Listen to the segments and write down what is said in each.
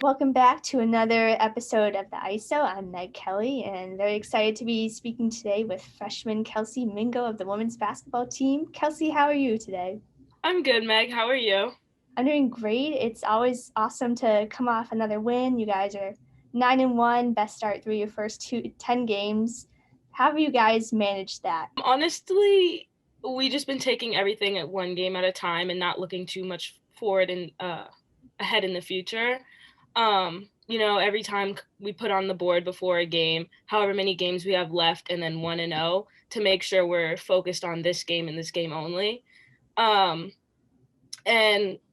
Welcome back to another episode of the ISO. I'm Meg Kelly and very excited to be speaking today with freshman Kelsi Mingo of the women's basketball team. Kelsi, how are you today? I'm good, Meg. How are you? I'm doing great. It's always awesome to come off another win. You guys are 9-1, best start through your first 10 games. How have you guys managed that? Honestly, we just been taking everything at one game at a time and not looking too much forward and ahead in the future. Every time we put on the board before a game, however many games we have left, and then 1-0 to make sure we're focused on this game and this game only. And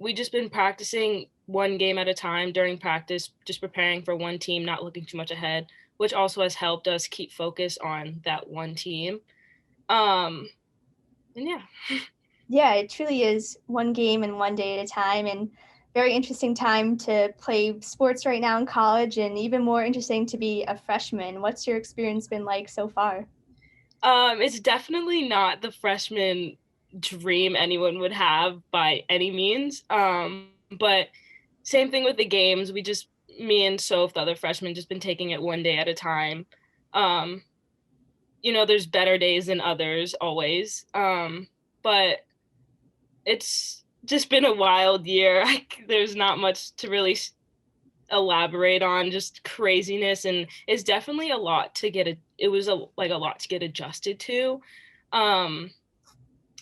we just been practicing one game at a time during practice, just preparing for one team, not looking too much ahead, which also has helped us keep focus on that one team. And yeah. Yeah, it truly is one game and one day at a time, and very interesting time to play sports right now in college, and even more interesting to be a freshman. What's your experience been like so far? It's definitely not the freshman dream anyone would have by any means. But same thing with the games. Me and Soph, the other freshmen, just been taking it one day at a time. There's better days than others always. But it's just been a wild year. There's not much to really elaborate on, just craziness, and it's definitely a lot to get it was a lot to get adjusted to,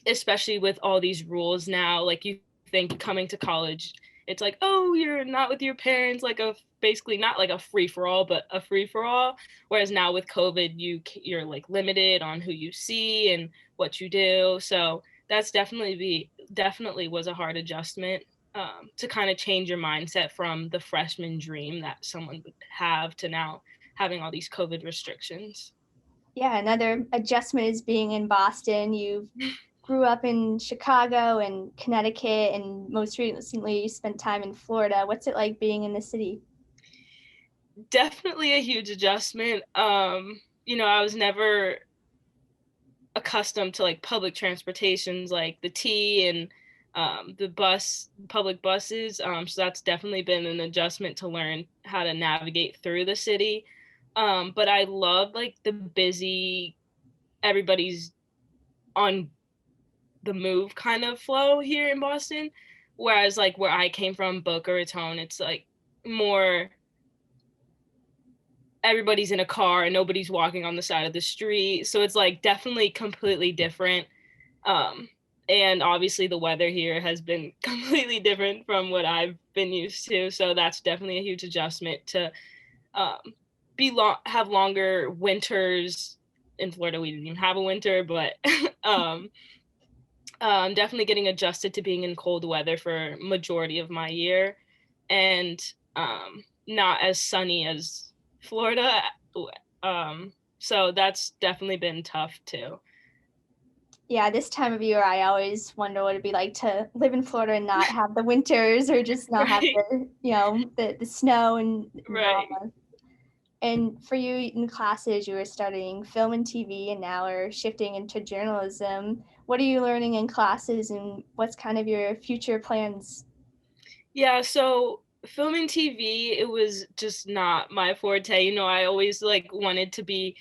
especially with all these rules now. Like, you think coming to college, it's like, oh, you're not with your parents, like a basically not like a free-for-all, but a free-for-all, whereas now with COVID you're like limited on who you see and what you do. So that's definitely was a hard adjustment, to kind of change your mindset from the freshman dream that someone would have to now having all these COVID restrictions. Yeah, another adjustment is being in Boston. You grew up in Chicago and Connecticut, and most recently you spent time in Florida. What's it like being in the city? Definitely a huge adjustment. I was never accustomed to like public transportations like the T and the public buses. So that's definitely been an adjustment to learn how to navigate through the city. But I love like the busy, everybody's on the move kind of flow here in Boston. Whereas like where I came from, Boca Raton, it's like more everybody's in a car and nobody's walking on the side of the street. So it's like definitely completely different. Um, and obviously the weather here has been completely different from what I've been used to. So that's definitely a huge adjustment to um, have longer winters. In Florida, we didn't even have a winter, but um, definitely getting adjusted to being in cold weather for majority of my year, and not as sunny as Florida. So that's definitely been tough too. Yeah, this time of year, I always wonder what it'd be like to live in Florida and not have the winters or just not have Right, the snow and all right. that. And for you in classes, you were studying film and TV and now are shifting into journalism. What are you learning in classes and what's kind of your future plans? Yeah, so film and TV, it was just not my forte. I always like wanted to be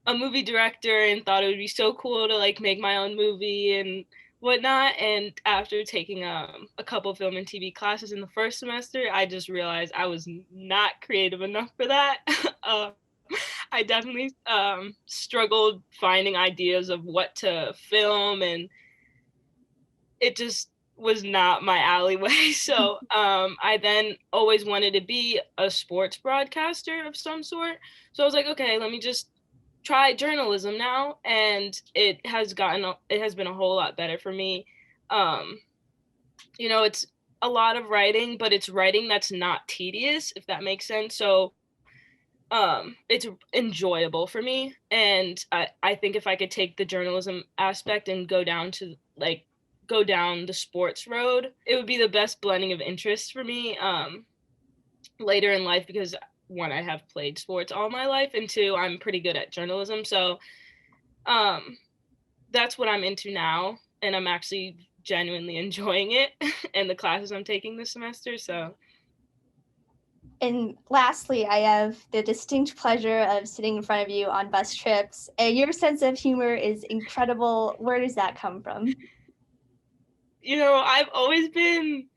a movie director and thought it would be so cool to like make my own movie and whatnot. And after taking a couple film and TV classes in the first semester, I just realized I was not creative enough for that. uh, I definitely struggled finding ideas of what to film, and it just was not my alleyway. So I then always wanted to be a sports broadcaster of some sort. So I was like, okay, let me just try journalism now, and it has been a whole lot better for me. Um, it's a lot of writing, but it's writing that's not tedious, if that makes sense. So it's enjoyable for me, and I think if I could take the journalism aspect and go down the sports road, it would be the best blending of interests for me later in life, because one, I have played sports all my life, and two, I'm pretty good at journalism. So um that's what I'm into now, and I'm actually genuinely enjoying it and the classes I'm taking this semester. So And lastly, I have the distinct pleasure of sitting in front of you on bus trips. And your sense of humor is incredible. Where does that come from? I've always been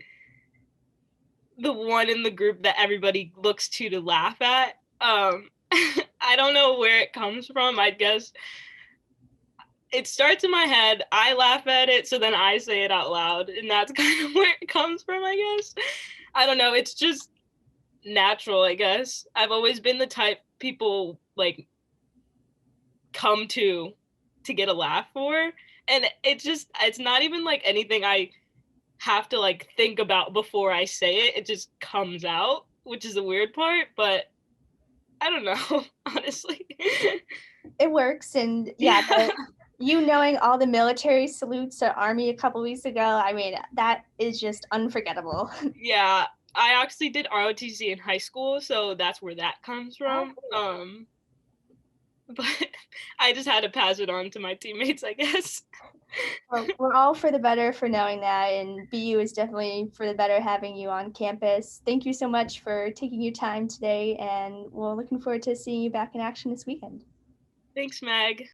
the one in the group that everybody looks to laugh at. I don't know where it comes from. I guess it starts in my head. I laugh at it, so then I say it out loud, and that's kind of where it comes from, I guess. I don't know. It's just natural, I guess. I've always been the type people like come to get a laugh for, and it's not even like anything I have to like think about before I say it. It just comes out, which is the weird part, but I don't know, honestly. It works. And yeah, Yeah. you knowing all the military salutes to Army a couple weeks ago, I mean, that is just unforgettable. Yeah, I actually did ROTC in high school, so that's where that comes Oh, from. cool. But I just had to pass it on to my teammates, I guess. Well, we're all for the better for knowing that, and BU is definitely for the better having you on campus. Thank you so much for taking your time today, and we're looking forward to seeing you back in action this weekend. Thanks, Meg.